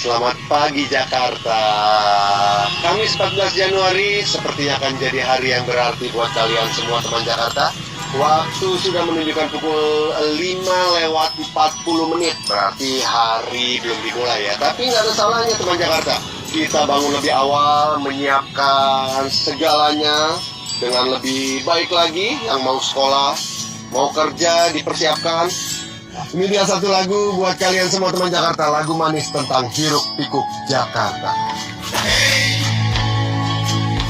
selamat pagi Jakarta. Kamis 14 Januari sepertinya akan jadi hari yang berarti buat kalian semua teman Jakarta. Waktu sudah menunjukkan pukul 5:40. Berarti hari belum dimulai ya. Tapi nggak ada salahnya teman Jakarta. Kita bangun lebih awal, menyiapkan segalanya dengan lebih baik lagi. Yang mau sekolah, mau kerja, dipersiapkan. Ini dia satu lagu buat kalian semua teman Jakarta. Lagu manis tentang hiruk pikuk Jakarta. Hey,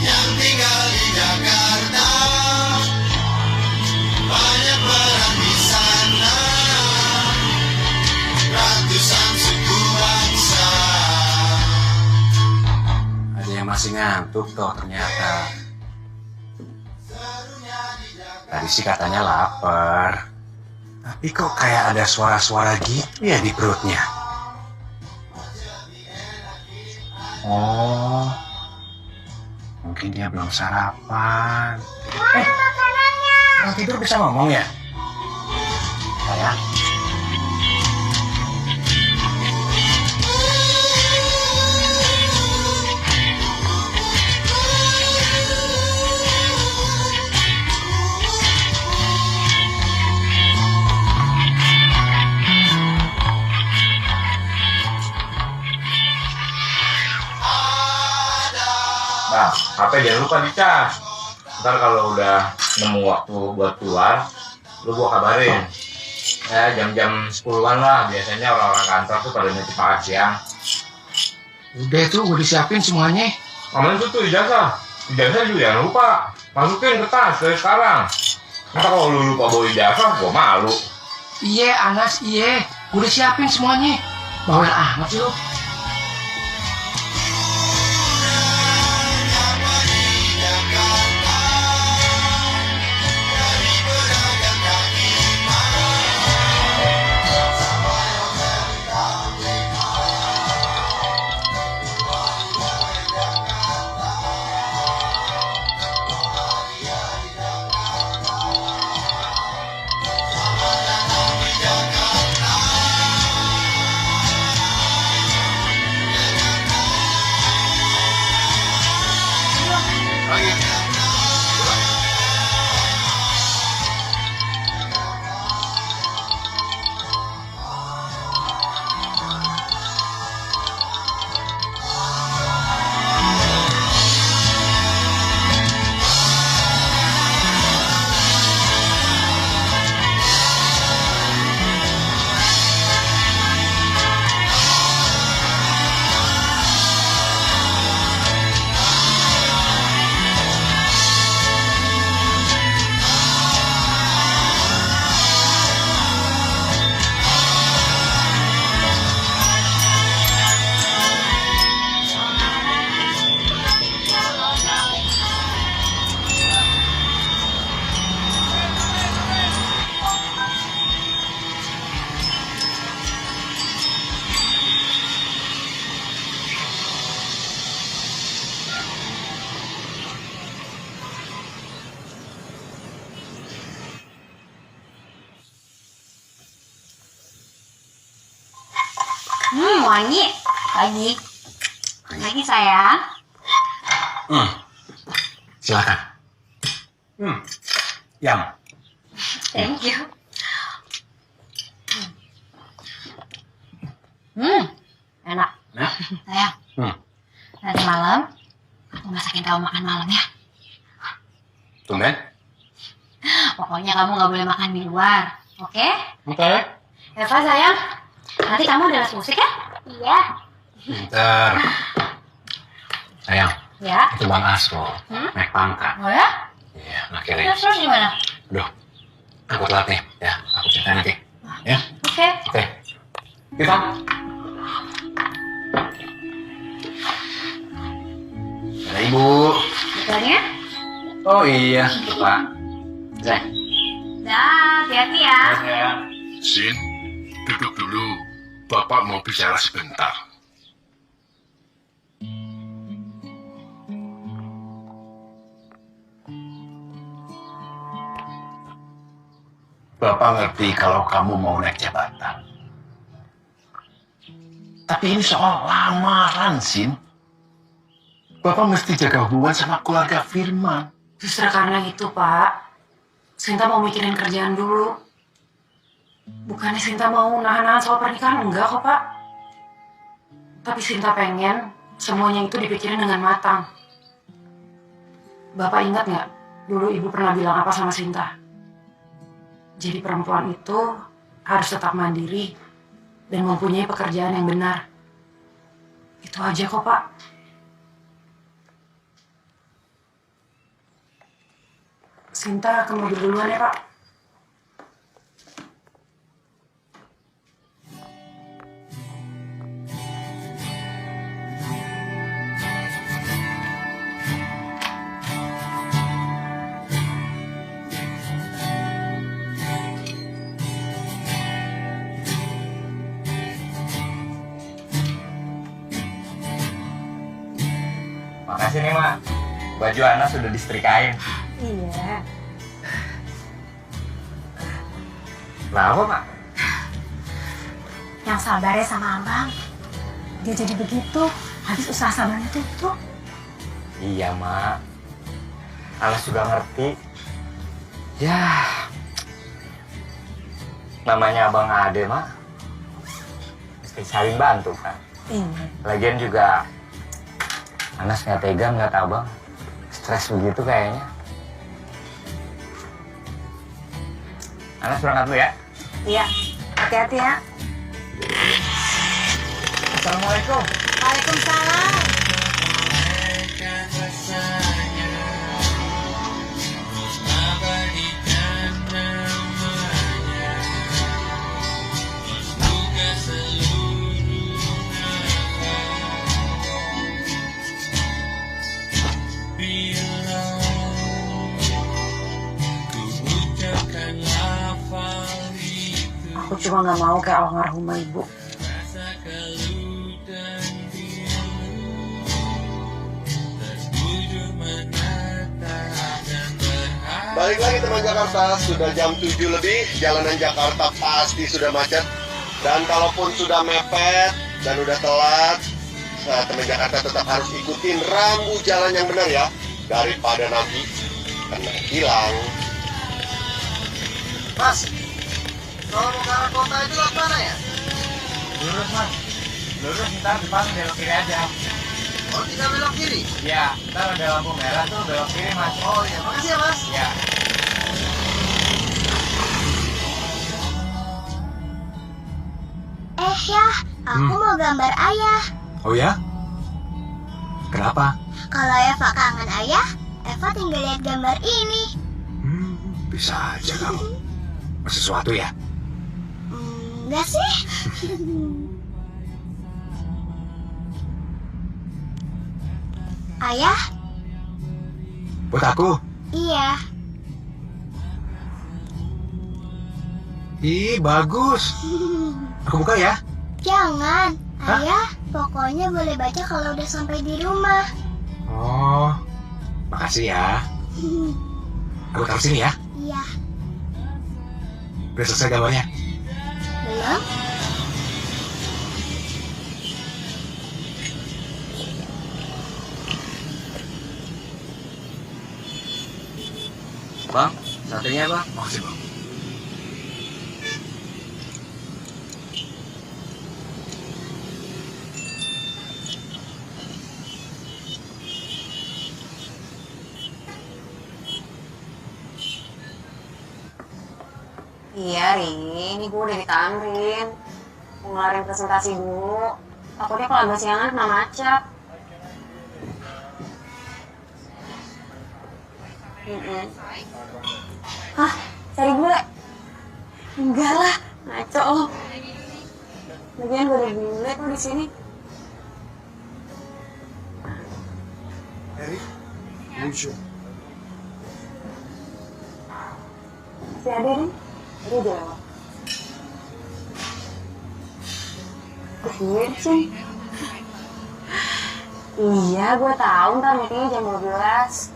yang tinggal di Jakarta, banyak peran di sana, ratusan suku bangsa. Ada yang masih ngantuk toh ternyata. Tadi sih katanya lapar. Tapi kok kayak ada suara-suara gitu ya di perutnya? Oh, mungkin dia belum sarapan. Makanannya. Orang tidur bisa ngomong ya? Sayang. Nah, HP jangan lupa dicas. Ntar kalau udah nemu waktu buat keluar, lu gua kabarin. Ya, jam-jam 10-an lah. Biasanya orang-orang kantor tuh pada nanti makan siang. Udah tuh, gue disiapin semuanya. Aman tuh ijazah. Ijazah juga jangan lupa. Masukin ke tas dari sekarang. Ntar kalau lu lupa bawa ijazah, gua malu. Iya, Anas, iya. Gue udah siapin semuanya. Bawel amat sih lu. Wangi. Pagi. Pagi sayang. Silakan. Yam. Thank you. Enak. Nah. Sayang. Nanti malam aku masakin kamu makan malam ya. Tumben. Pokoknya kamu nggak boleh makan di luar, oke? Oke. Eva sayang, nanti kamu udah les musik ya? Iya. Pinter. Sayang, Ya. itu Bang Asko. Naik pangkat. Oh ya? Iya, akhirnya. Terus gimana? Aduh, aku telat nih. Ya, aku cerita nanti. Ya, Oke. oke. Kita. Ada Ibu. Betulnya? Oh iya, Pak. Zah. Dah, hati-hati ya. Sin, duduk dulu. Bapak mau bicara sebentar. Bapak ngerti kalau kamu mau naik jabatan. Tapi ini soal lamaran, Sin. Bapak mesti jaga hubungan sama keluarga Firman. Justru karena itu, Pak. Sinta mau mikirin kerjaan dulu. Bukannya Sinta mau nahan-nahan soal pernikahan, enggak kok, Pak. Tapi Sinta pengen semuanya itu dipikirin dengan matang. Bapak ingat nggak? Dulu Ibu pernah bilang apa sama Sinta? Jadi perempuan itu harus tetap mandiri dan mempunyai pekerjaan yang benar. Itu aja kok, Pak. Sinta ke mobil duluan ya, Pak. Makasih nih, Mak. Baju Ana sudah disetrikain. Iya. Kenapa, Mak? Yang sabar ya sama abang. Dia jadi begitu. Habis usaha sabarnya tutup. Iya, Mak. Anas juga ngerti. Ya, namanya Abang Ade, Mak. Mesti saling bantu, kan? Iya. Lagian juga Anas nggak tega ngeliat Abang stres begitu kayaknya. Anas berangkat dulu ya. Iya. Hati-hati ya. Assalamualaikum. Waalaikumsalam. Aku cuma nggak mau kayak almarhumah ibu. Balik lagi teman Jakarta, sudah jam 7 lebih, jalanan Jakarta pasti sudah macet. Dan kalaupun sudah mepet dan udah telat, teman Jakarta tetap harus ikutin rambu jalan yang benar ya, daripada nanti kena hilang. Mas, kalau mau ke arah kota itu lewat mana ya? Lurus, Mas. Lurus, ntar depan belok kiri aja. Oh, kita belok kiri? Iya, ntar ada lampu merah tuh belok kiri, Mas. Oh iya, makasih ya Mas. Iya. Ya, aku mau gambar ayah. Oh ya? Kenapa? Kalau Eva kangen ayah, Eva tinggal lihat gambar ini. Bisa aja kamu. Sesuatu ya? Enggak sih? Ayah? Buat aku? Iya. Ih, bagus. Aku buka ya? Jangan. Hah? Ayah, pokoknya boleh baca kalau udah sampai di rumah. Oh, makasih ya. Aku taruh sini ya. Iya. Udah selesai gambarnya? Belum? Bang, satunya Bang. Makasih, Bang. Iya, Ri. Ini gue udah di Tamrin. Mau ngelarin presentasi dulu. Takutnya kalau agak siangan kena macet. Hah? Cari bule? Enggak lah. Ngaco lo. Lagian gue udah bule kok di sini. Eri, lucu. Masih ada, Ri? Dia udah lewat. Weird sih. Iya, gue tahu ntar meetingnya jam 12.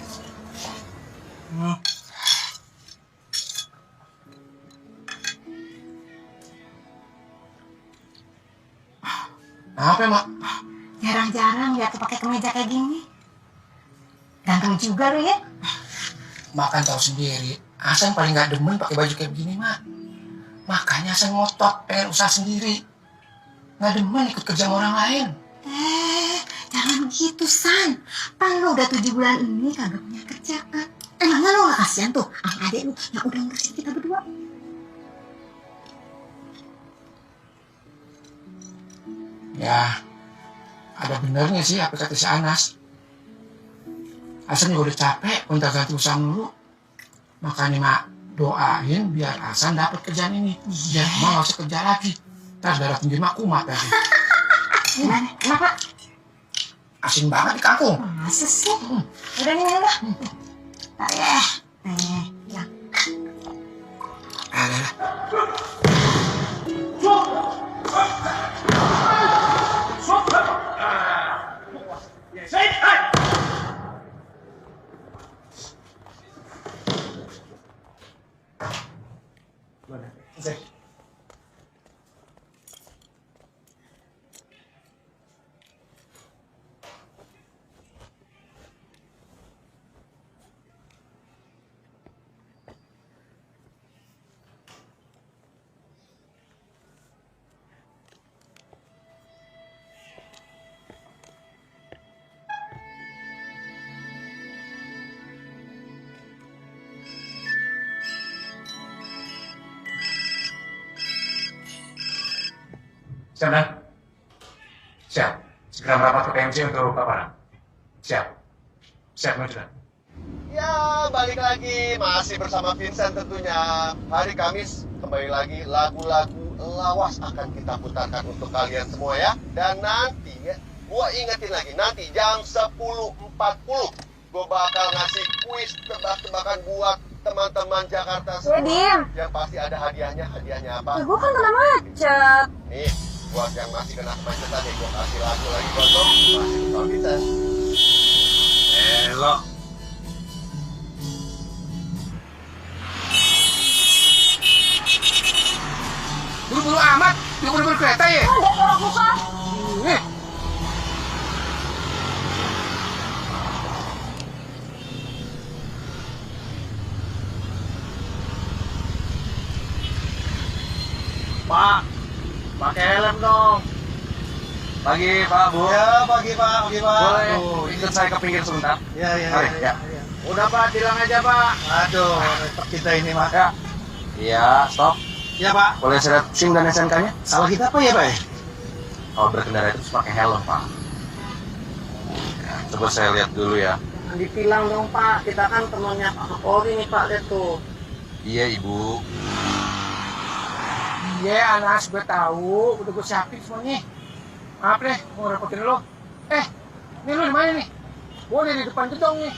Apa, Mak? Jarang-jarang lihat tuh pakai kemeja kayak gini. Ganteng juga lu ya. Makan tahu sendiri. Hasan paling gak demen pakai baju kayak begini, Mak. Makanya Hasan ngotot pengen usaha sendiri. Gak demen ikut kerja sama orang lain. Jangan gitu, San. Pan lu udah 7 bulan ini kagak punya kerjaan. Emangnya lu gak kasihan tuh sama adik lu yang udah ngurusin kita berdua? Ya, ada benernya sih apa kata si Anas. Hasan juga udah capek gonta-ganti usaha mulu. Makanya Mak doain biar Hasan dapat kerjaan ini. Biar Mak gak usah kerja lagi. Ntar darah tinggi Mak kumat lagi. Kenapa? Asin banget di kangkung. Masa sih? Udah nih, udah. Ntar ya. Ya. Alah. Siap, Dan? Siap. Segera merapat ke PMC untuk paparan. Siap. Siap, maju, Dan. Ya, balik lagi. Masih bersama Vincent tentunya. Hari Kamis, kembali lagi lagu-lagu lawas akan kita putarkan untuk kalian semua ya. Dan nanti, ya, gua ingetin lagi, nanti jam 10.40 gua bakal ngasih kuis tebak-tebakan buat teman-teman Jakarta semua. Yang pasti ada hadiahnya. Hadiahnya apa? Gue kan kena macet. Nih, buat yang masih kena kemacetan nih, gua kasih lagu lagi buat lo. Masih bersama Vincent. Elok. Buru-buru amat. Dia buru-buru kereta ya? Ada orang buka. Pak, pakai helm dong. Pagi, Pak, Bu. Ya, pagi Pak. Boleh ikut saya ke pinggir sebentar? Mari, ya. Udah Pak, tilang aja Pak. Aduh, repot kita ini Pak. Ya. Iya, stop. Ya Pak. Boleh saya lihat SIM dan SNK-nya? Salah kita apa ya Pak? Kalau berkendara itu harus pakai helm, Pak. Ya, coba saya lihat dulu ya. Ditilang dong Pak, kita kan temannya Pak Kapolri nih Pak, lihat tuh. Iya, Ibu. Iya, Anas, gue tahu. Udah gue siapin semuanya. Maaf deh, mau repotin lo. Ini lo di mana nih? Gue udah di depan gedung nih.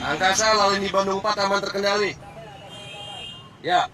Angkasa lalu di Bandung 4 aman terkendali. Ya.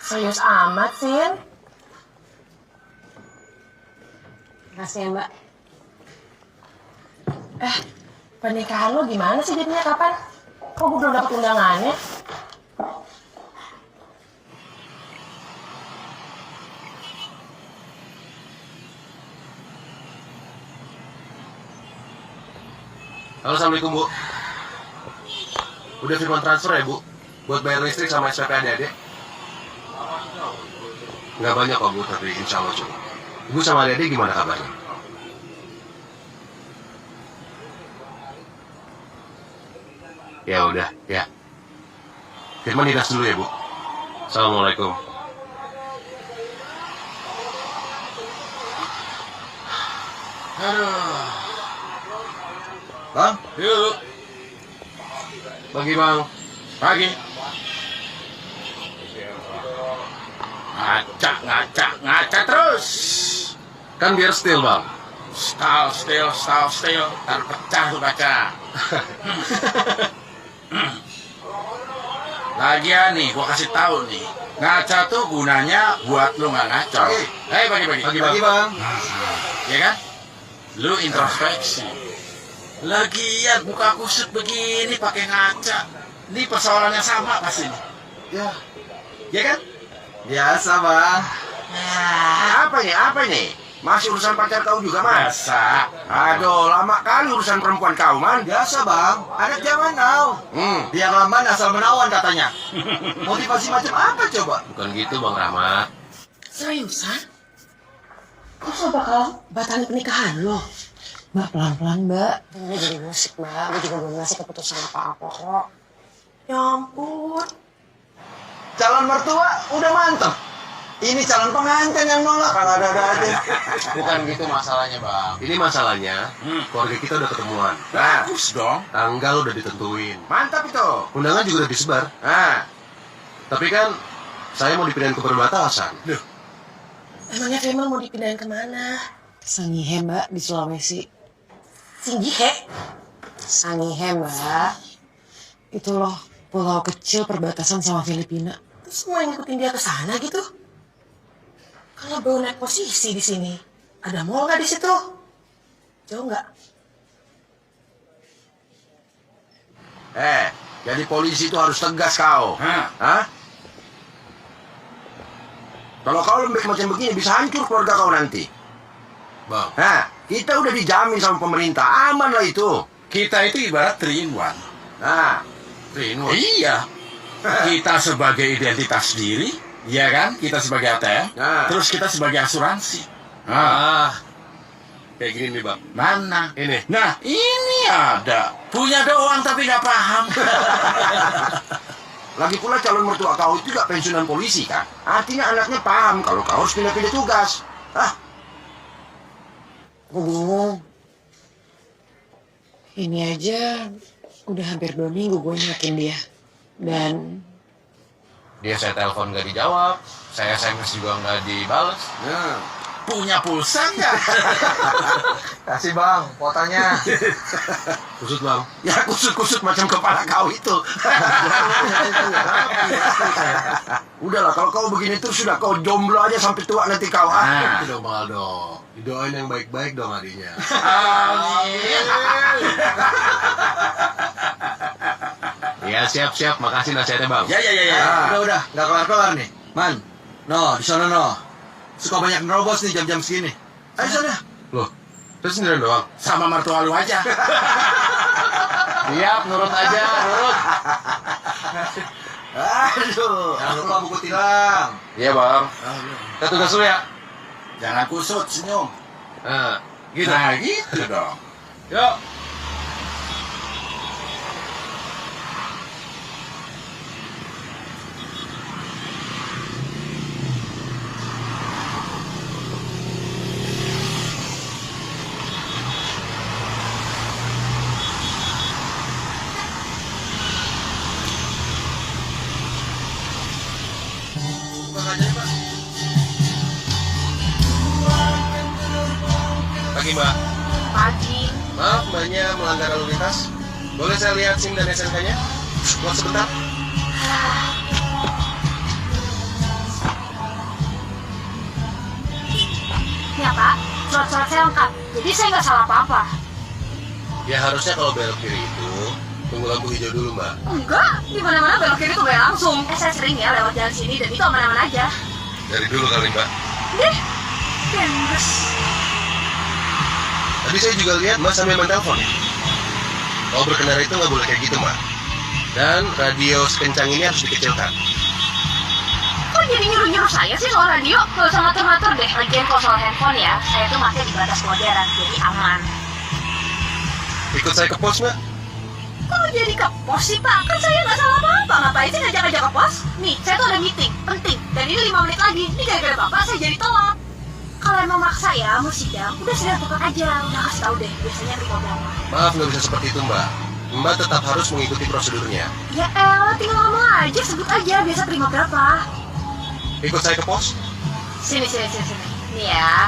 Serius amat, Sin. Makasih ya, Mbak. Pernikahan lo gimana sih jadinya kapan? Kok gue belum dapet undangannya? Halo, Assalamualaikum Bu. Udah firman transfer ya Bu? Buat bayar listrik sama SPP adik-adik? Nggak banyak kok Bu, tapi insya Allah cukup. Ibu sama adik-adik gimana kabarnya? Ya udah, ya. Firman dinas dulu ya Bu. Assalamualaikum. Aduh. Bang, Yuk. bagi bang. Pagi. Ngaca terus. Kan biar still bang. Still. Ntar pecah tuh kaca. Lagian nih, gua kasih tahu nih. Ngaca tuh gunanya buat lu nggak ngaco. Bagi. Bagi bang. Ya kan? Lu introspeksi. Lagian muka kusut begini pakai ngaca. Ini persoalan yang sama pasti nih. Ya, Ya kan? biasa bang. Apa nih? Masih urusan pacar kau juga, Man? Biasa. Aduh, lama kali urusan perempuan kau, Man. Biasa bang. Anak zaman now. Biar lamban asal menawan katanya. Motivasi macam apa coba? Bukan gitu, Bang Rahmat. Seriusan? Kok lo bakal batalin pernikahan lo? Mbak, pelan-pelan, Mbak. Ini jadi musik, Mbak. Gue juga belum ngasih keputusan apa-apa kok. Ya ampun. Calon mertua udah mantep. Ini calon pengantin yang nolak. Kalau ada aja. Bukan gitu masalahnya, Bang. Ini masalahnya, keluarga kita udah ketemuan. Bagus dong. Tanggal udah ditentuin. Mantap itu. Undangan juga udah disebar. Tapi kan, saya mau dipindahin ke perbatasan. Emangnya Femel mau dipindahin kemana? Sangihe, Mbak, di Sulawesi. Sangihe? Sangihe, Mbak. Itu loh, pulau kecil perbatasan sama Filipina. Terus semua yang ngikutin dia ke sana gitu? Kalau baru naik posisi di sini, ada mall nggak di situ? Jauh nggak? Jadi polisi itu harus tegas kau. Hah? Kalau kau lembek macam begini, bisa hancur keluarga kau nanti. Bang. Kita udah dijamin sama pemerintah, aman lah itu. Kita itu ibarat 3-in-1. Rino. Iya. Kita sebagai identitas diri, ya kan? Kita sebagai ATM, terus kita sebagai asuransi. Kayak gini nih bang. Mana? Ini. Nah, ini ada. Punya doang tapi nggak paham. Lagi pula calon mertua kau itu juga pensiunan polisi kan? Artinya anaknya paham kalau kau harus pindah-pindah tugas. Gue bingung. Ini aja udah hampir 2 minggu gue nyakin dia. Dan Dia saya telepon nggak dijawab, saya SMS juga nggak dibales. Punya pulsa nggak? Kasih bang, kuotanya. Kusut bang. Ya kusut-kusut macam kepala kau itu. Udahlah, kalau kau begini terus sudah kau jomblo aja sampai tua nanti kau. Itu dong bang Aldo. Didoain yang baik-baik dong adiknya. Amin. Ya siap-siap, makasih nasihatnya bang. Ya. Udah, nggak kelar-kelar nih. Man, di sana suka banyak nerobos nih jam-jam segini. Ayo sana. Loh, terus sendirian doang? Sama mertua lu aja. Siap, nurut aja, nurut. Aduh, jangan lupa buku tilang. Iya bang. Kita tugas dulu ya. Jangan kusut, senyum. Gitu. Nah, gitu dong. Yuk. Pagi mbak. Pagi. Maaf mbaknya melanggar lalu lintas. Boleh saya lihat SIM dan SNK-nya? Buat sebentar. Ya Pak, surat-surat saya lengkap. Jadi saya nggak salah apa-apa. Ya harusnya kalau belok kiri itu tunggu lampu hijau dulu mbak. Enggak, di mana-mana belok kiri tuh bayar langsung. Saya sering ya lewat jalan sini dan itu aman-aman aja. Dari dulu kali mbak. Deh, genders. Tadi saya juga lihat mbak sambil main telepon. Kalau berkendara itu nggak boleh kayak gitu mbak. Dan radio sekencang ini harus dikecilkan. Kok jadi nyuruh-nyuruh saya sih soal radio? Gak usah ngatur-ngatur deh. Lagian kalau soal handphone ya, saya tuh masih di batas modern, jadi aman. Ikut saya ke pos mbak. Kok jadi ke pos sih Pak? Kan saya nggak salah apa-apa. Ngapain sih ngajak-ngajak ke pos? Nih, saya tuh ada meeting penting. Dan ini 5 menit lagi. Ini gara-gara Bapak saya jadi telat. kalau emang maksa ya mau sidang, udah sidang cepat aja, udah kasih tau deh biasanya terima berapa. Maaf, nggak bisa seperti itu, Mbak. Mbak tetap harus mengikuti prosedurnya. Ya elah, tinggal ngomong aja, sebut aja biasa terima berapa. Ikut saya ke pos. Sini. Ini ya.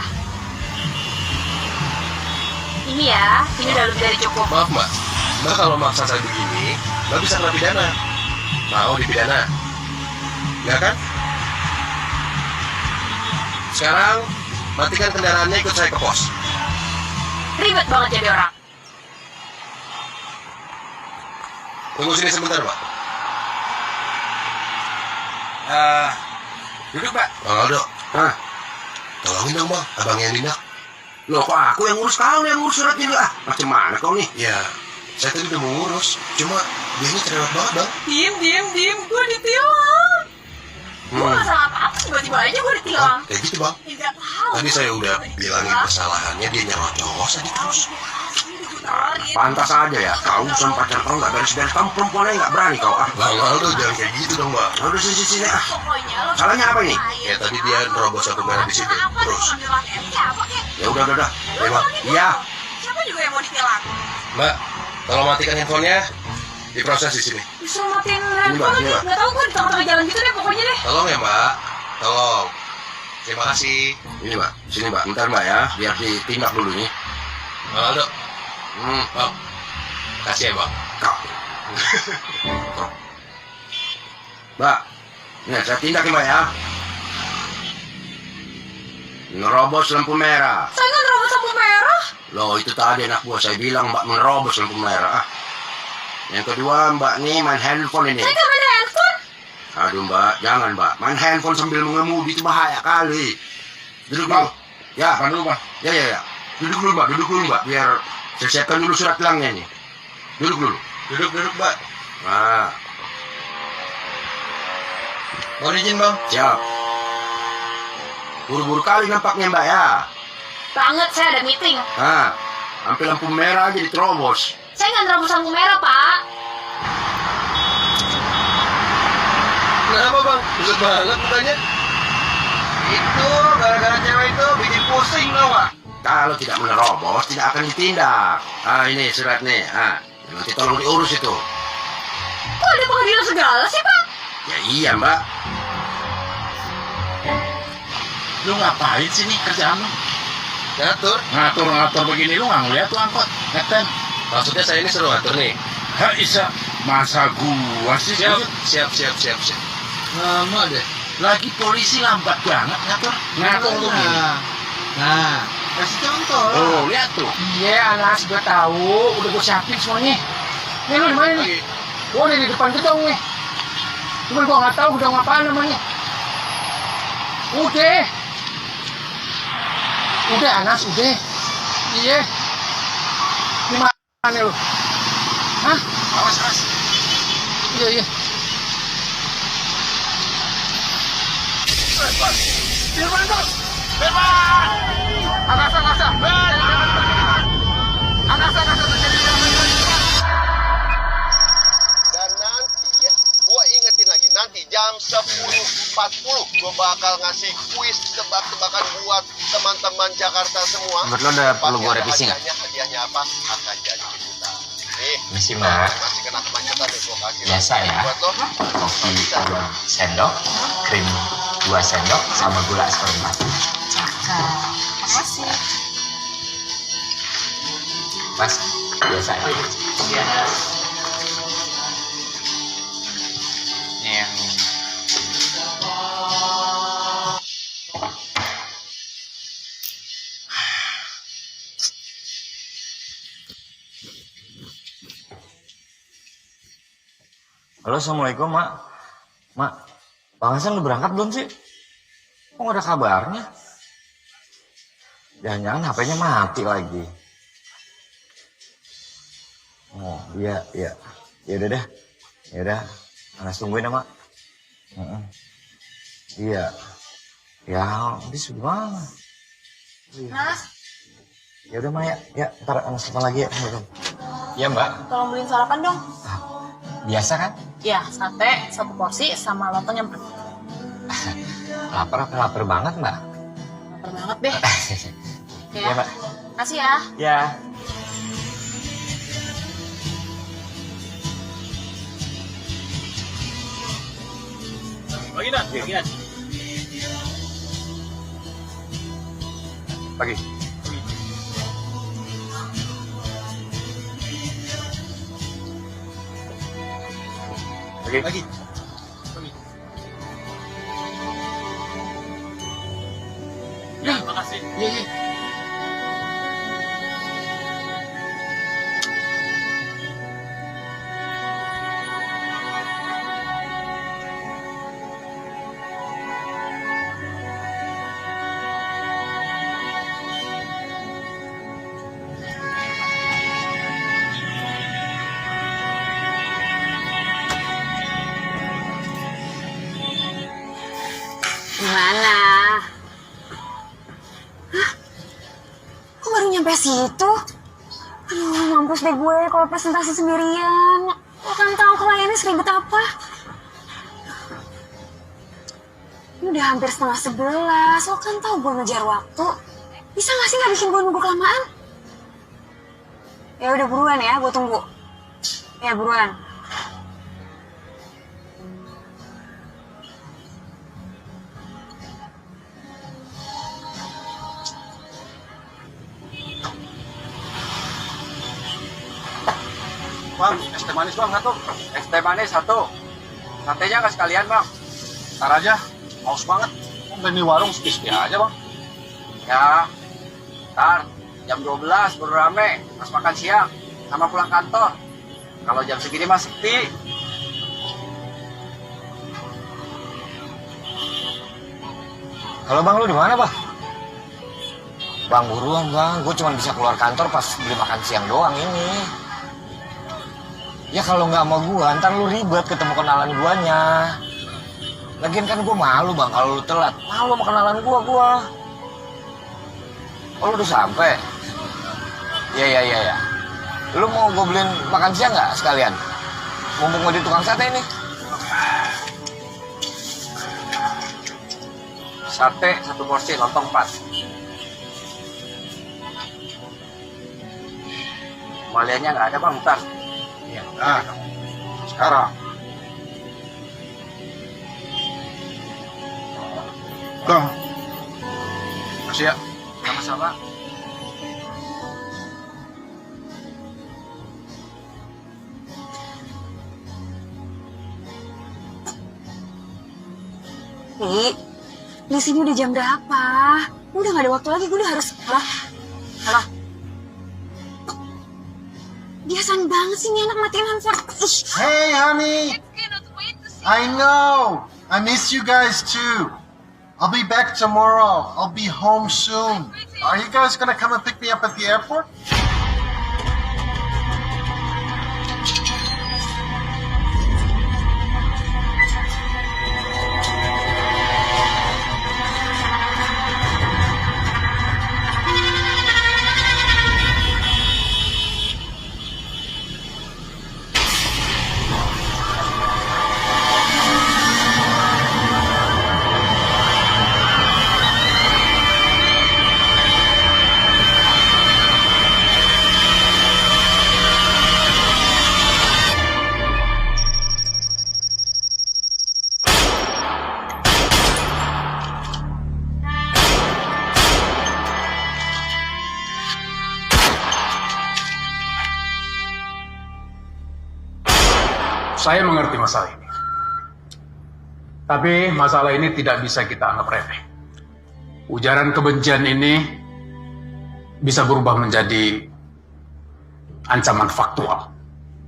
Ini udah lebih dari cukup. Maaf, Mbak. Mbak kalau maksa saya begini, Mbak bisa kena pidana. Mau dipidana? Nggak kan? Sekarang, matikan kendaraannya, ikut saya ke pos. Ribet banget jadi orang. Tunggu sini sebentar, Pak. Duduk, Pak. Bang Aldo. Tolongin dong, Bang. Abangnya Nina. Loh, kok aku yang ngurus, kau yang ngurus suratnya juga? Macam mana kau nih? Ya, saya tadi udah mau ngurus. Cuma dia ini cerewet banget, Bang. Diem, gue ditilang. Gue gak salah apa-apa, tiba-tiba aja gue ditilang. Kayak gitu, Bang. Ya gak tau. Tadi saya udah bilangin kesalahannya, dia nyerocos aja terus. Pantas aja ya, kau sama pacar kau nggak beres-beres, kamu perempuannya nggak berani kau. Bang Aldo, jangan kayak gitu dong, Bang. Udah sini. Pokoknya lo Salahnya apa ini? Ya, tadi dia nerobos satu merah di situ. Terus. Ya udah. Ya, Bang. Iya. Siapa juga yang mau ditilang? Mbak, tolong matikan handphonenya. Diproses di sini. Bisa matiin Mbak, handphone ini, nih. Mbak. Gak tau gue di tengah-tengah jalan gitu deh pokoknya deh. Tolong ya, Mbak. Tolong. Terima kasih. Ini, Mbak. Sini, Mbak. Bentar, Mbak ya. Biar ditindak dulu nih. Bang Aldo. Bang. Kasih ya, Bang. Kau. Mbak. Nih, saya tindak ya, Mbak ya. Nerobos lampu merah. Saya nggak nerobos lampu merah. Loh, itu tadi anak buah saya bilang Mbak menerobos lampu merah. Yang kedua, Mbak nih main handphone ini. Saya nggak main handphone. Aduh, Mbak, jangan, Mbak. Main handphone sambil mengemudi itu bahaya kali. Duduk dulu. Ya, kan dulu, Mbak. Ya. Duduk dulu, Mbak. Biar saya siapkan dulu surat tilangnya nih. Duduk dulu. Duduk, Mbak. Nah, Mohon izin, Bang. siap. Buru-buru kali nampaknya, Mbak ya. Banget, saya ada meeting. Nah, sampai lampu merah aja diterobos. Saya nggak nerobos lampu merah, Pak. Kenapa, Bang? Pusat banget mukanya. Itu gara-gara cewek itu bikin pusing, tau Pak. Kalau tidak menerobos, tidak akan ditindak. Ini surat nih. Nanti tolong diurus itu. Kok ada pengadilan segala sih, Pak? Ya iya, Mbak. Lu ngapain sih nih kerjaan lu? Ngatur begini lu nggak ngeliat tuh angkot ngeten. Maksudnya saya ini suruh ngatur nih. Ha Isa, masa gua sih? Siap. Lama deh. Lagi polisi lambat banget ngatur lu gini. Nah, kasih contoh. Oh, lihat tuh. Iya, Anas, gue tahu. Udah gue siapin semuanya. Ini di mana nih? Gue udah di depan gedung nih. Cuman gue nggak tahu gedung apa namanya. Udah Anas, udah. Iya. Di mana lu? Hah? Awas. Iya. Dan nanti ya, gua ingetin lagi, nanti jam 10.40 gua bakal ngasih kuis tebak-tebakan buat teman-teman Jakarta semua. Kebetulan ada perlu gua revisi nggak? Hadiahnya apa? Akan jadi kejutan. Nih, Misi, Mbak. masih kena kemacetan nih gua kasih. Biasa ya. Buat lo. Kopi 2 sendok, krim 2 sendok, sama gula seperempat. Makasih. Mas, biasa ya. Iya. Ini yang Halo, assalamualaikum, Mak. Mak, Bang Hasan udah berangkat belum sih? Kok nggak ada kabarnya? Jangan-jangan HP-nya mati lagi. Oh, iya. Ya udah deh. Ya udah, Anas tungguin ya, Mak. Iya. Ya, nanti sudah mana? Mas, Ya udah, Mak ya. Ya, ntar Anas telepon lagi ya. Iya, Mbak. tolong beliin sarapan dong. Biasa kan? Ya, sate, 1 porsi, sama lontong yang Lapar banget, Mbak? lapar pinter banget deh. Iya, Pak. Kasih ya. Ya. Pagi. Pagi. Ya, makasih. Iya, iya. Gimana? Hah? Kok baru nyampe situ? Aduh, mampus deh gue kalau presentasi sendirian. Lo kan tahu kliennya seribet apa. Ini udah hampir 10:30. Lo kan tahu gue ngejar waktu. Bisa gak sih gak bikin gue nunggu kelamaan? Ya udah buruan ya, gue tunggu. Ya buruan. Bang, es teh manis bang satu. Es teh manis satu. Satenya nggak sekalian bang. Ntar aja, haus banget. Bang di warung sepi aja bang. Ya, ntar jam 12 baru rame pas makan siang sama pulang kantor. Kalau jam segini mah sepi. Halo bang, lu di mana bang? Bang buruan bang, gue cuma bisa keluar kantor pas beli makan siang doang ini. Ya kalau nggak mau gue, ntar lu ribet ketemu kenalan guanya. Lagian kan gue malu bang kalau lu telat. Malu sama kenalan gue. Oh lu udah sampai? Iya. Lu mau gue beliin makan siang nggak sekalian? Mumpung mau di tukang sate ini. Sate 1 porsi, lontong 4. Kembaliannya nggak ada bang, ntar. Iya, nah, sekarang. Bang, makasih ya. Sama-sama. Di sini udah jam berapa? Udah gak ada waktu lagi, gue udah harus... Halo? Biasaan banget sih nih anak matiin handphone. Ih. Hey, honey. I know. I miss you guys too. I'll be back tomorrow. I'll be home soon. Are you guys gonna come and pick me up at the airport? Saya mengerti masalah ini. Tapi masalah ini tidak bisa kita anggap remeh. Ujaran kebencian ini bisa berubah menjadi ancaman faktual.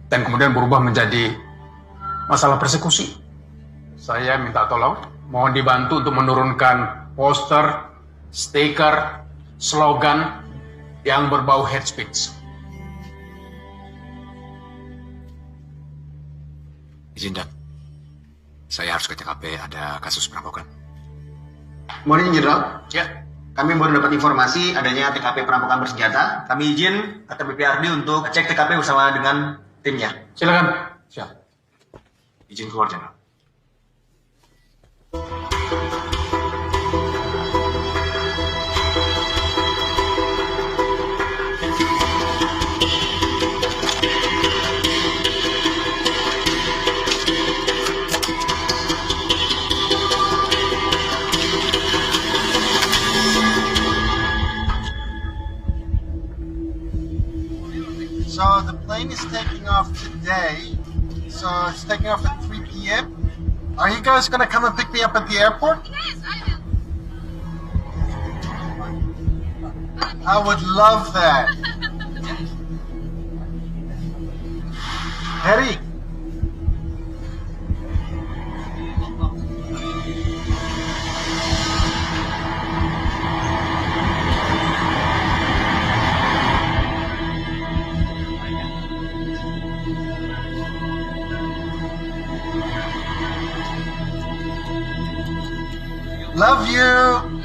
Dan kemudian berubah menjadi masalah persekusi. Saya minta tolong, mohon dibantu untuk menurunkan poster, stiker, slogan yang berbau hate speech. Izin, Dan. Saya harus ke TKP, ada kasus perampokan. Morning, Jenderal. Ya. Kami baru dapat informasi adanya TKP perampokan bersenjata. Kami izin atau BPRD untuk cek TKP bersama dengan timnya. Silakan. Siap. Izin keluar, Jenderal. So the plane is taking off today. So it's taking off at 3 p.m. Are you guys gonna come and pick me up at the airport? I would love that. Harry. Love you.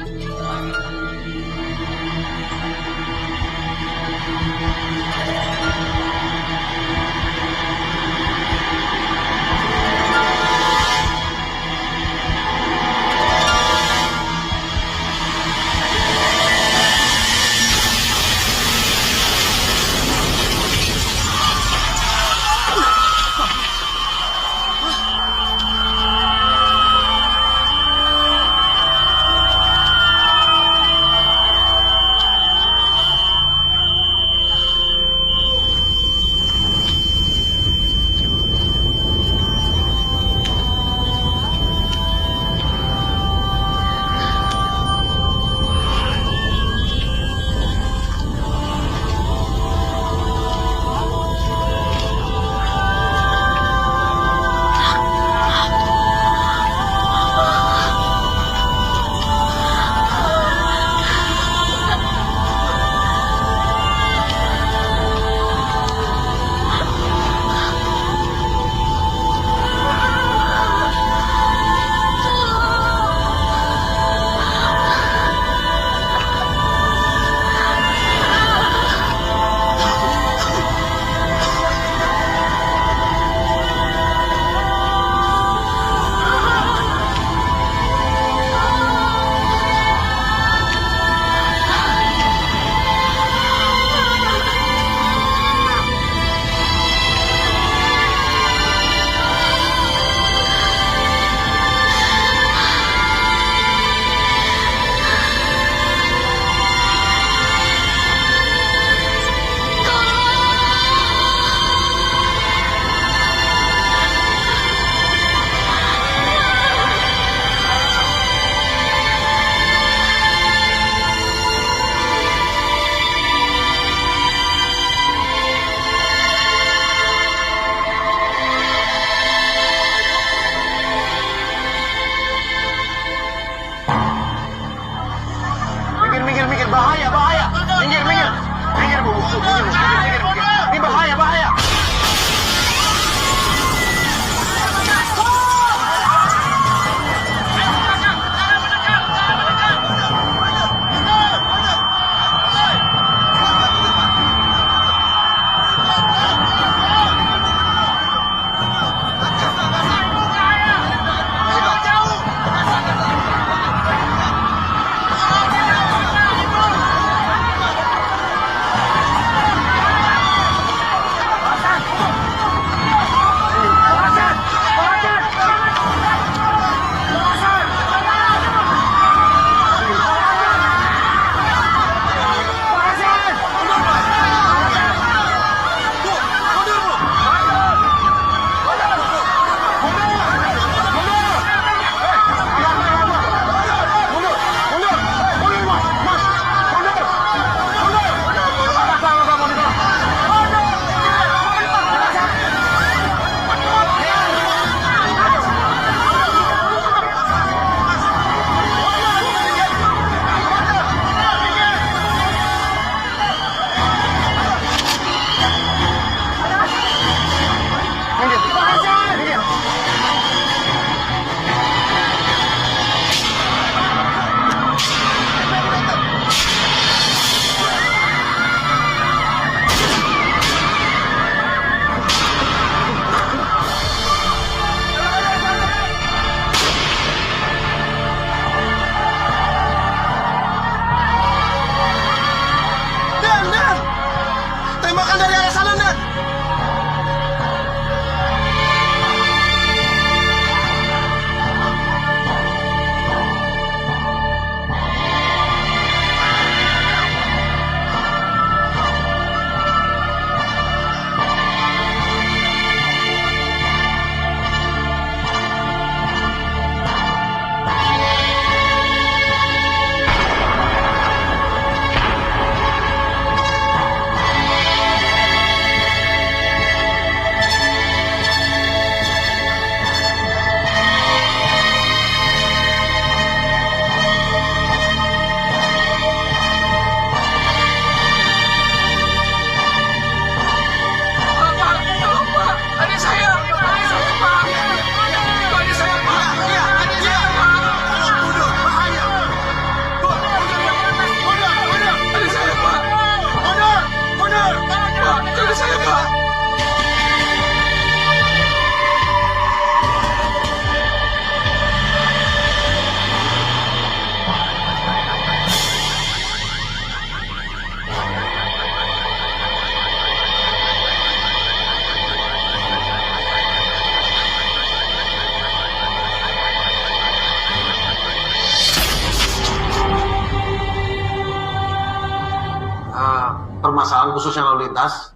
permasalahan khususnya lalu lintas.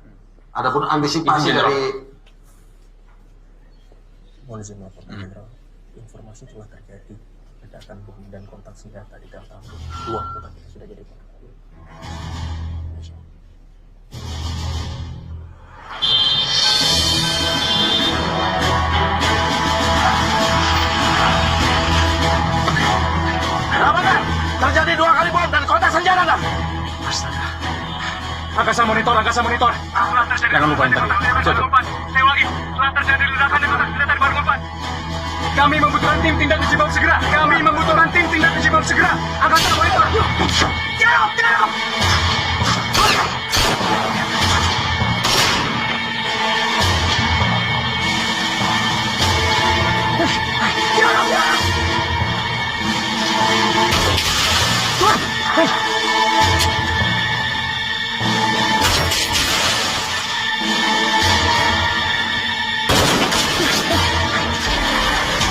Adapun antisipasi Izin, Jenderal. dari Mohon izin melaporkan Jenderal. Informasi telah terjadi ledakan bom dan kontak senjata di Delta. 2 anggota kita sudah jadi korban. Ramadhan, terjadi 2 kali bom dan kontak senjata, Dan. Astaga. Angkasa monitor. Jangan lupa ini. Saya lagi, telah terjadi ledakan dan kontak senjata di Baru Ngumpan. Kami membutuhkan tim tindak uji bom segera. Angkasa monitor. Jauh.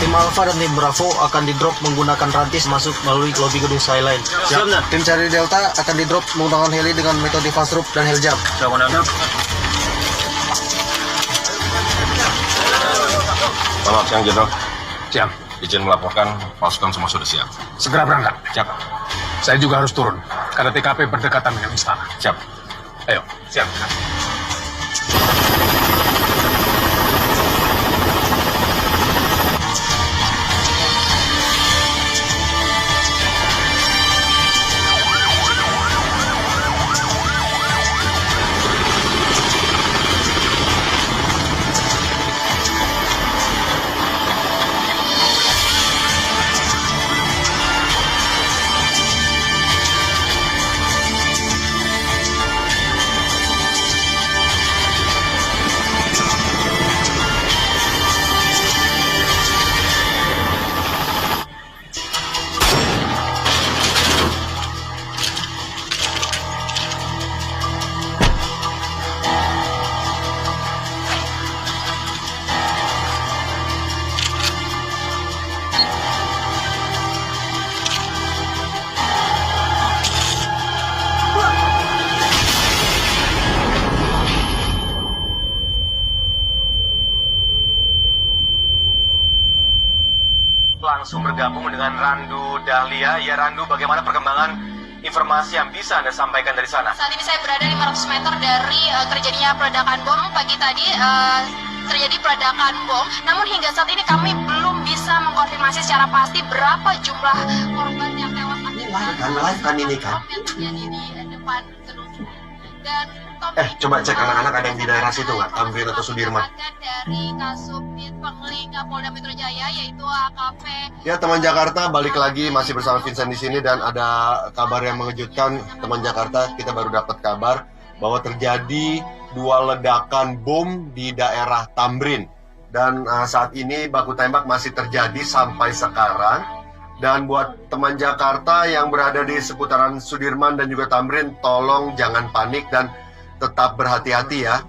Tim Alpha dan tim Bravo akan di-drop menggunakan rantis masuk melalui lobi gedung Skyline. Siap. Tim cari Delta akan di-drop menggunakan heli dengan metode fast drop dan heli jump. Selamat siang, Jenderal. Siap. Izin melaporkan, pasukan semua sudah siap. Segera berangkat. Siap. Saya juga harus turun, karena TKP berdekatan dengan istana. Siap. Ayo. Siap. Langsung bergabung dengan Randu Dahlia. Ya Randu, bagaimana perkembangan informasi yang bisa Anda sampaikan dari sana? Saat ini saya berada 500 meter dari terjadinya peledakan bom. Pagi tadi terjadi peledakan bom. Namun hingga saat ini kami belum bisa mengkonfirmasi secara pasti berapa jumlah korban yang tewas akibat Live kan ini kan? yang terjadi di depan gedung. Dan Coba cek anak-anak ada yang di daerah situ nggak? Tamrin atau Sudirman? dari Kasubdit Pengeling Polda Metro Jaya yaitu AKP. Ya teman Jakarta, balik lagi masih bersama Vincent di sini dan ada kabar yang mengejutkan teman Jakarta. Kita baru dapat kabar bahwa terjadi 2 ledakan bom di daerah Tamrin dan saat ini baku tembak masih terjadi sampai sekarang. Dan buat teman Jakarta yang berada di seputaran Sudirman dan juga Tamrin, tolong jangan panik dan tetap berhati-hati ya.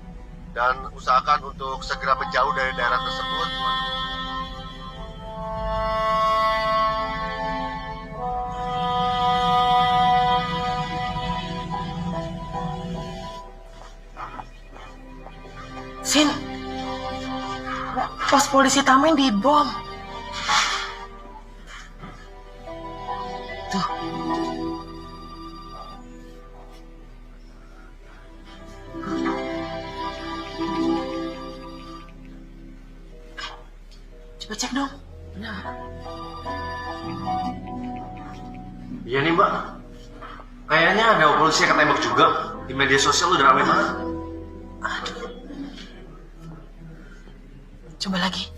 Dan usahakan untuk segera menjauh dari daerah tersebut. Vin, pos polisi Tamrin dibom. Tuh. Coba cek dong. Benar. Iya nih Mbak, kayaknya ada polisi yang ketembak juga. Di media sosial udah ramai banget. Coba lagi.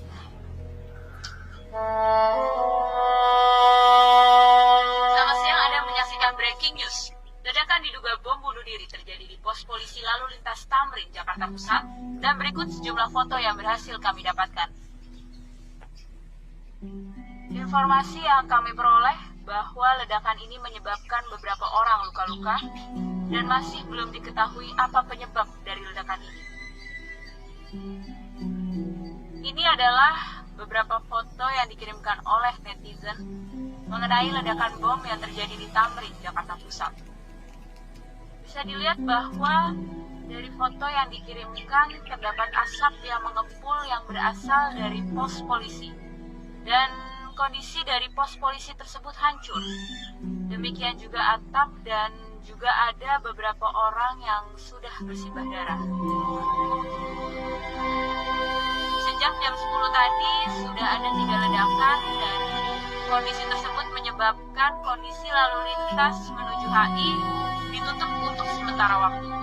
Selamat siang, Anda menyaksikan breaking news. Ledakan diduga bom bunuh diri terjadi di pos polisi lalu lintas Tamrin, Jakarta Pusat. Dan berikut sejumlah foto yang berhasil kami dapatkan. Informasi yang kami peroleh bahwa ledakan ini menyebabkan beberapa orang luka-luka dan masih belum diketahui apa penyebab dari ledakan ini. Ini adalah beberapa foto yang dikirimkan oleh netizen mengenai ledakan bom yang terjadi di Tamrin, Jakarta Pusat. Di Bisa dilihat bahwa dari foto yang dikirimkan terdapat asap yang mengepul yang berasal dari pos polisi. Dan kondisi dari pos polisi tersebut hancur. Demikian juga atap dan juga ada beberapa orang yang sudah bersimbah darah. Sejak jam 10 tadi sudah ada 3 ledakan dan kondisi tersebut menyebabkan kondisi lalu lintas menuju HI ditutup untuk sementara waktu.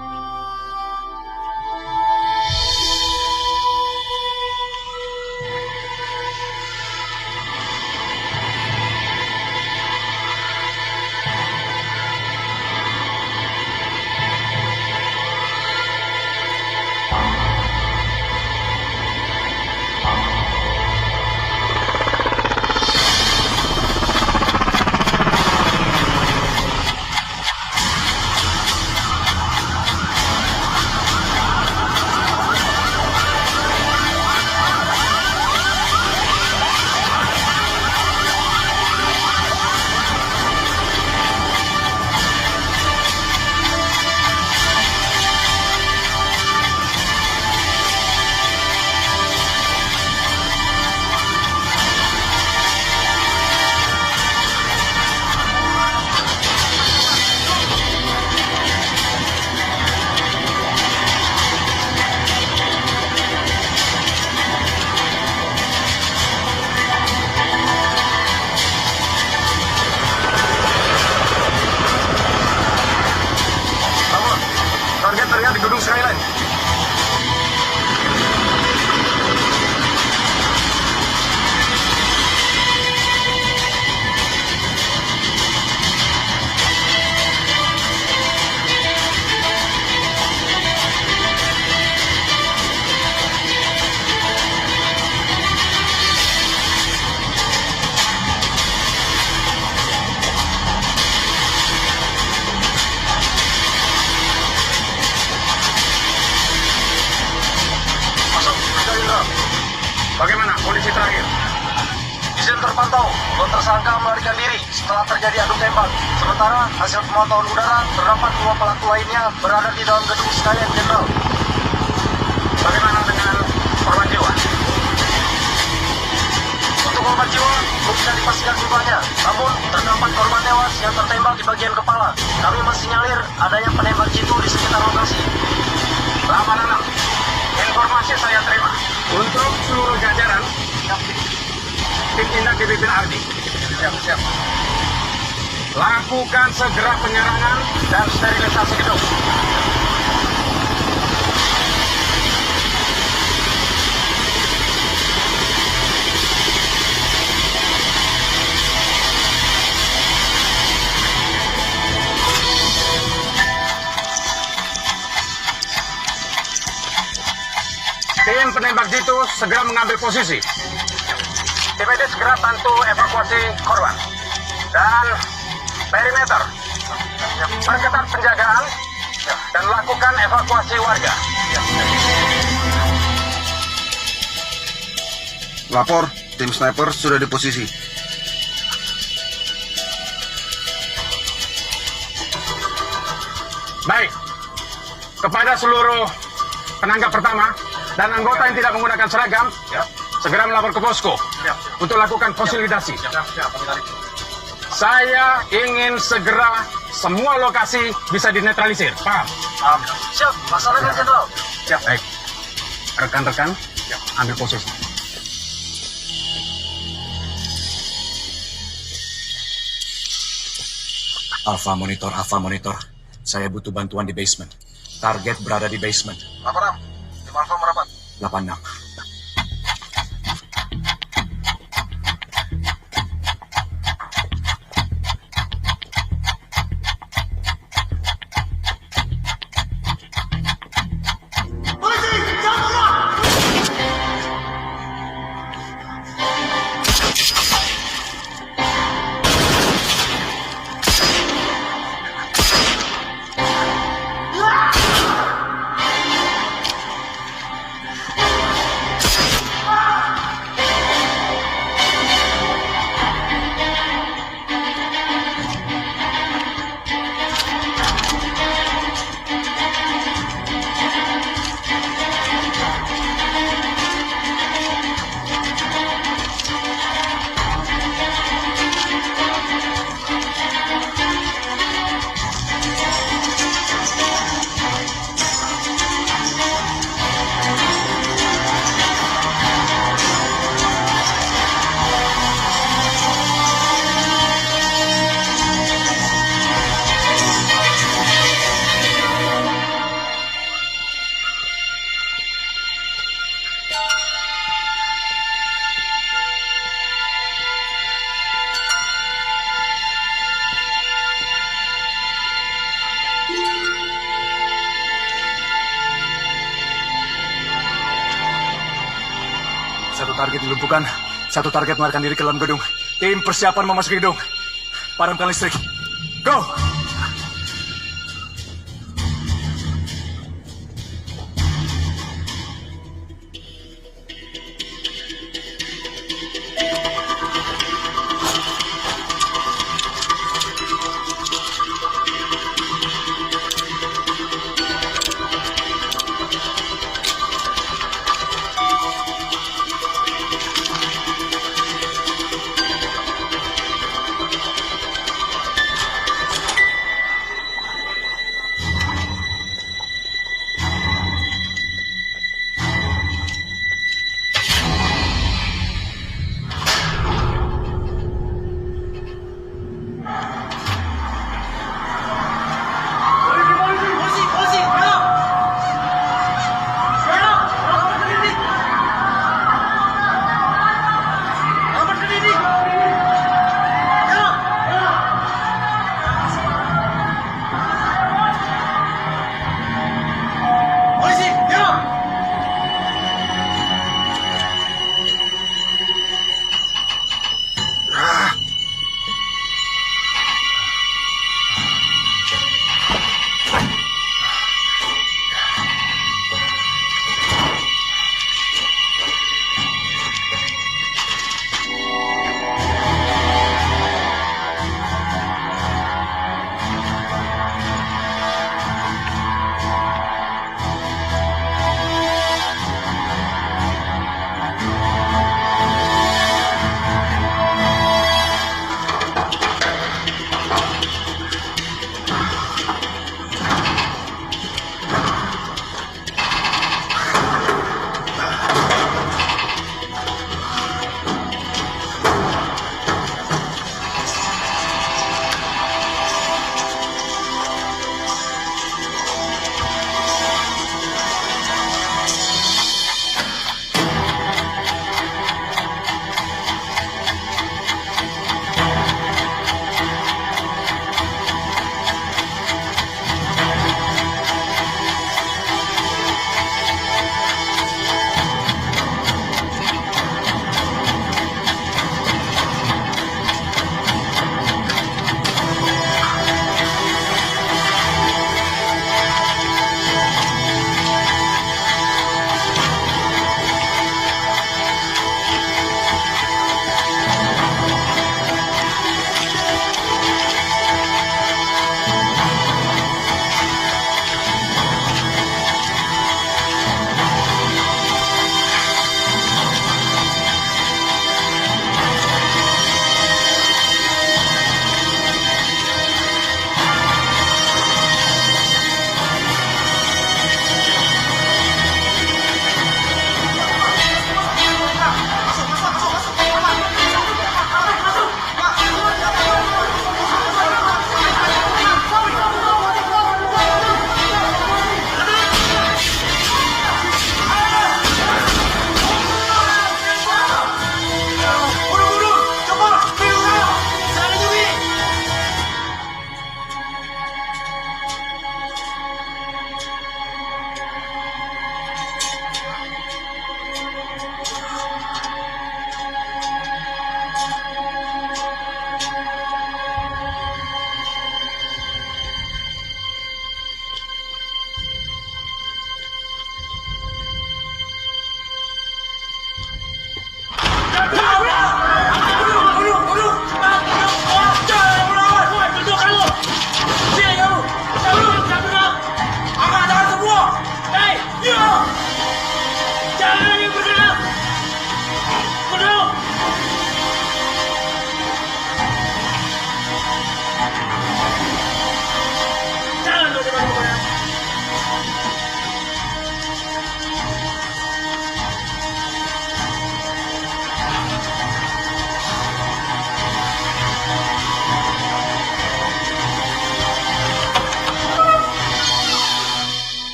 Target terlihat di gedung Skyline. Bagaimana kondisi terakhir? Izin terpantau, dua tersangka melarikan diri setelah terjadi adu tembak. Sementara hasil pemantauan udara terdapat 2 pelaku lainnya berada di dalam gedung Skyline General. Bagaimana dengan korban jiwa? Untuk korban jiwa belum bisa dipastikan jumlahnya, namun terdapat korban tewas yang tertembak di bagian kepala. Kami masih nyalir adanya penembak jitu di sekitar lokasi. 86. Informasi saya terima. Untuk seluruh jajaran, tim tindak dipimpin Ardi. Siap. Lakukan segera penyerangan dan sterilisasi gedung. Tim penembak jitu segera mengambil posisi. Tim medis segera bantu evakuasi korban. Dan perimeter. Perketat penjagaan dan lakukan evakuasi warga. Lapor, tim sniper sudah di posisi. Baik. Kepada seluruh penanggap pertama dan anggota yang tidak menggunakan seragam, segera melapor ke posko untuk lakukan konsolidasi. Saya ingin segera semua lokasi bisa dinetralisir. Paham? Siap, laksanakan Jenderal. Siap, baik. Rekan-rekan, ambil posisi. Alpha Monitor. Saya butuh bantuan di basement. Target berada di basement. 86, tim Alpha merapat. 86. target dilumpuhkan. Satu target melarikan diri ke dalam gedung. Tim persiapan memasuki gedung. Padamkan listrik. Go!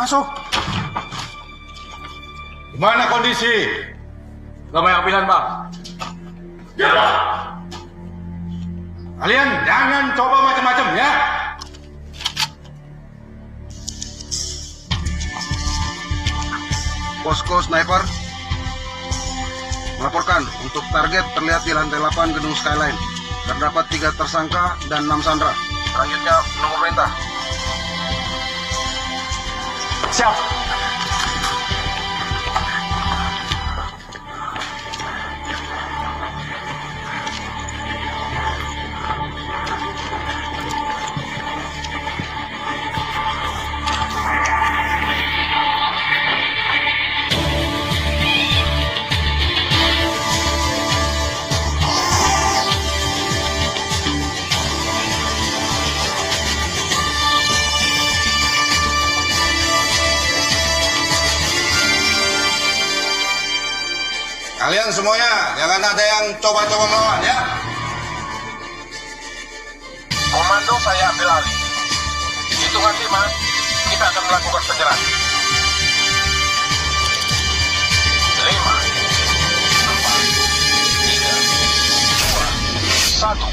Masuk. Gimana kondisi? Gak banyak pilihan, Bang. Ya, Pak. Kalian jangan coba macam-macam ya. Posko sniper melaporkan untuk target terlihat di lantai 8 gedung Skyline. Terdapat 3 tersangka dan 6 sandera. Selanjutnya nomor perintah. Siap. Kalian semuanya jangan ada yang coba-coba melawan ya. Komando saya ambil alih. Hitungan 5, kita akan melakukan penyerangan. 5, 4, 3, 2, 1.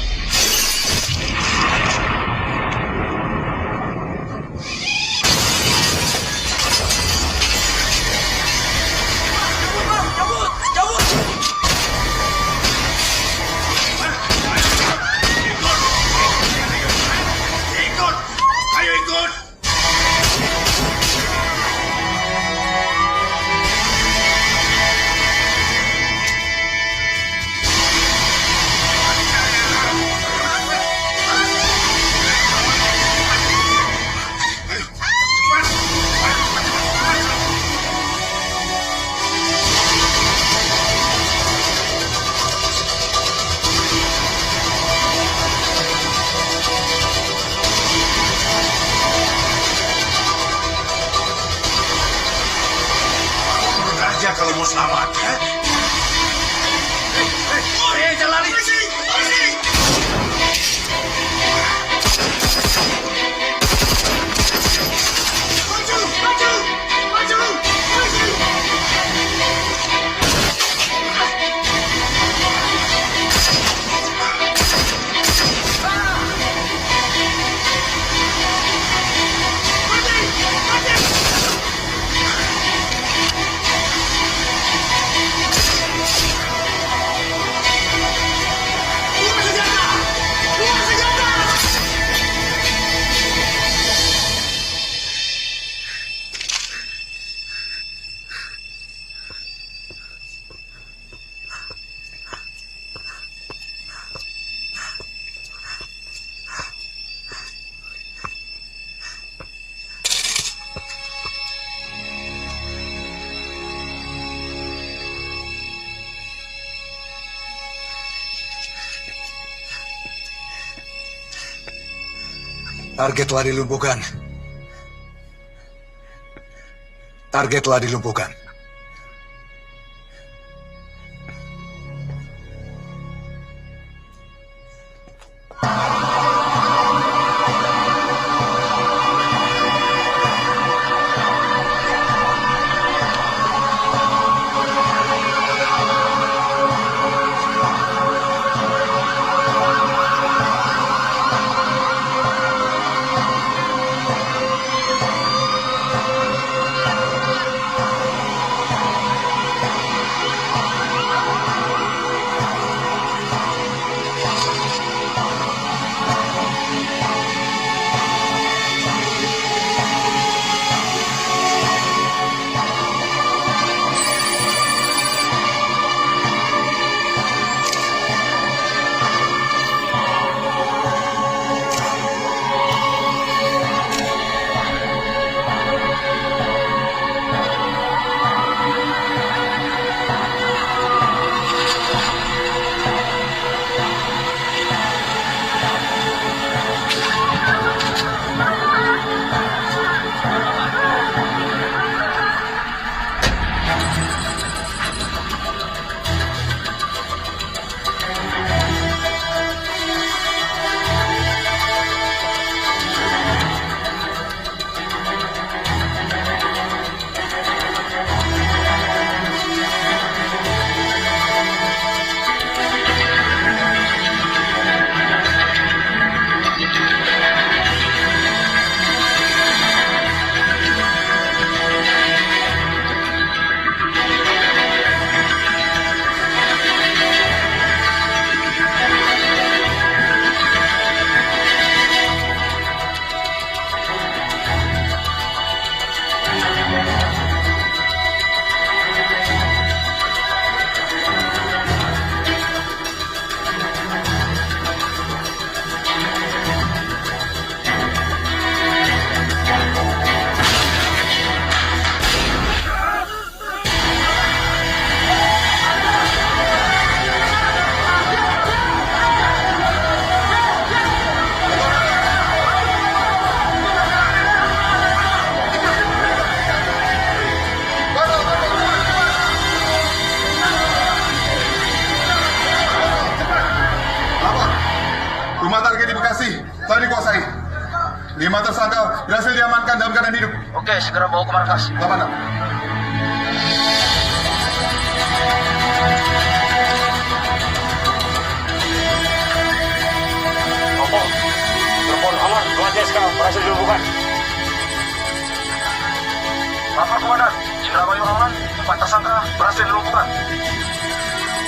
Kalau mau selamat, ya? Jangan lari! Target telah dilumpuhkan. Target telah dilumpuhkan. 5 tersangka berhasil diamankan dalam keadaan hidup. Oke, segera bawa ke markas. Lapan. Lapor. Telepon aman. 2 JSK berhasil dilumpuhkan. Lapor komandan. Indramayu aman. 4 tersangka berhasil dilumpuhkan.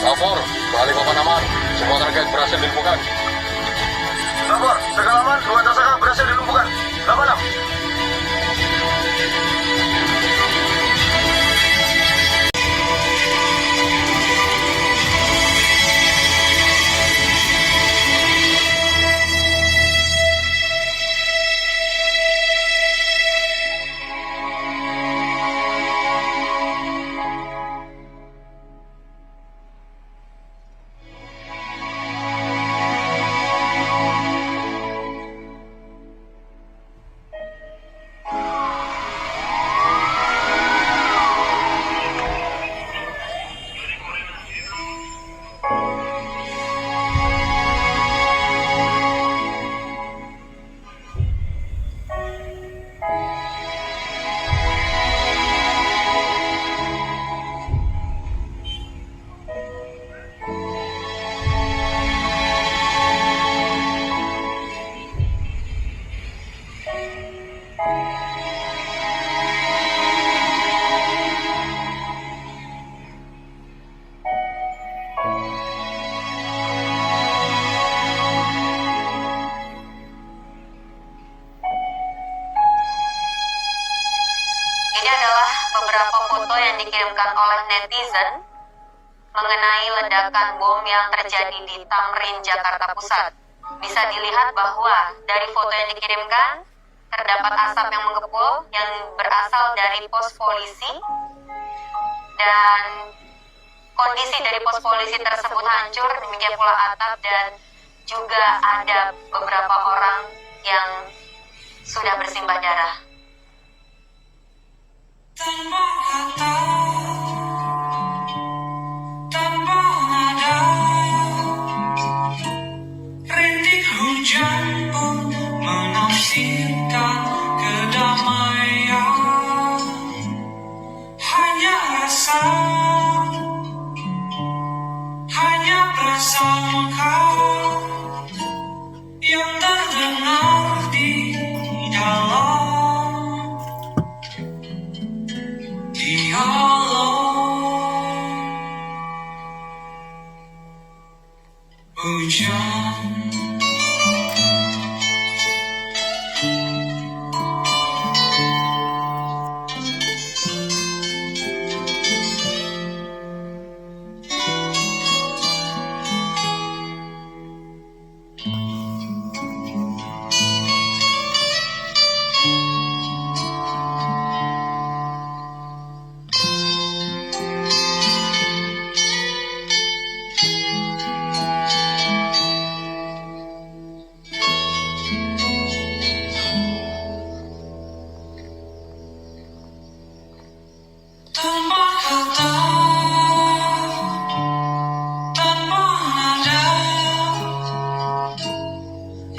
Lapor, Balikpapan aman. Semua target berhasil dilumpuhkan. Lapor, Tegal aman. 2 tersangka berhasil dilumpuhkan. 86. Ini adalah beberapa foto yang dikirimkan oleh netizen mengenai ledakan bom yang terjadi di Tamrin, Jakarta Pusat. Bisa dilihat bahwa dari foto yang dikirimkan, terdapat asap yang mengepul yang berasal dari pos polisi, dan kondisi dari pos polisi tersebut hancur, demikian pula atap, dan juga ada beberapa orang yang sudah bersimbah darah. Tanpa kata, tanpa nada, rintik hujan pun menafsirkan kedamaian. Hanya rasa, hanya perasaan kau yang terdengar di dalam hujan. Tanpa kata, tanpa nada,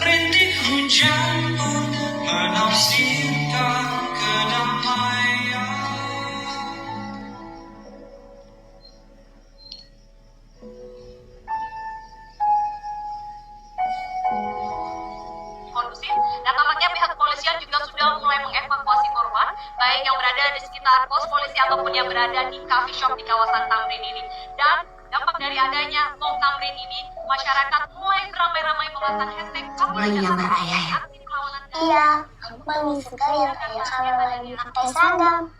rintik hujan pun menafsirkan kedamaian. Kondusif, dan tampaknya pihak kepolisian juga sudah mulai mengevakuasi korban, baik yang berada di sekitar pos polisi ataupun yang berada di coffee shop di kawasan Tamrin ini. Dan dampak dari adanya bom Tamrin ini, masyarakat mulai beramai-ramai memasang hashtag Iya, aku paling suka yang kayak kalau lagi pakai seragam.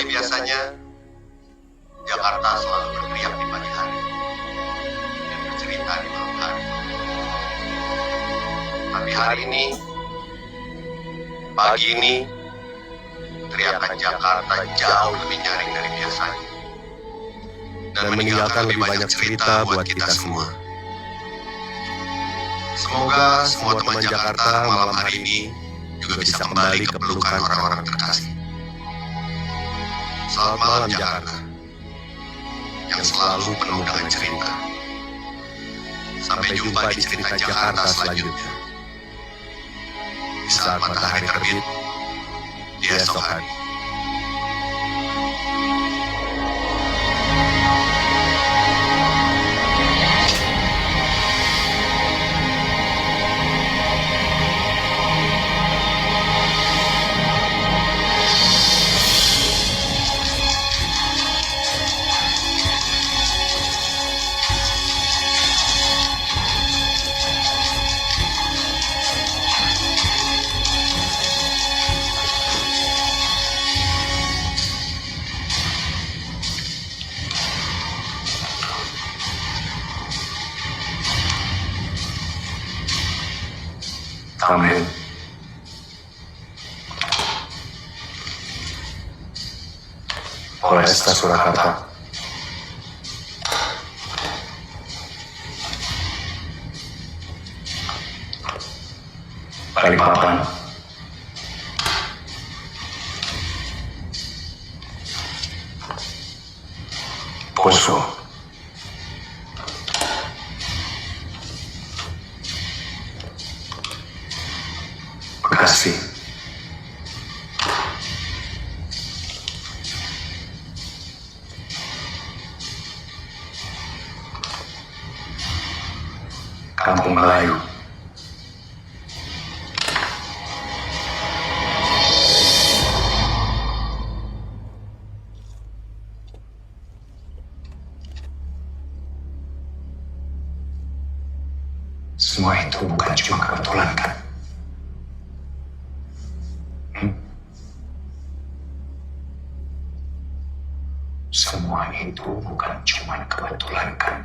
Seperti biasanya, Jakarta selalu berteriak di pagi hari dan bercerita di malam hari. Tapi hari ini, pagi ini, teriakan Jakarta jauh lebih nyaring dari biasanya dan meninggalkan lebih banyak cerita buat kita semua. Semoga semua teman Jakarta malam hari ini juga bisa kembali ke pelukan orang-orang terkasih. Selamat malam Jakarta, yang selalu penuh dengan cerita. Sampai jumpa di cerita Jakarta selanjutnya. Di saat matahari terbit di esok hari. Tamrin. Polresta Surakarta. Balikpapan. Poso. Bekasi. Kampung Melayu. Semua itu bukan cuma kebetulan, kan? Semua itu bukan cuma kebetulan, kan?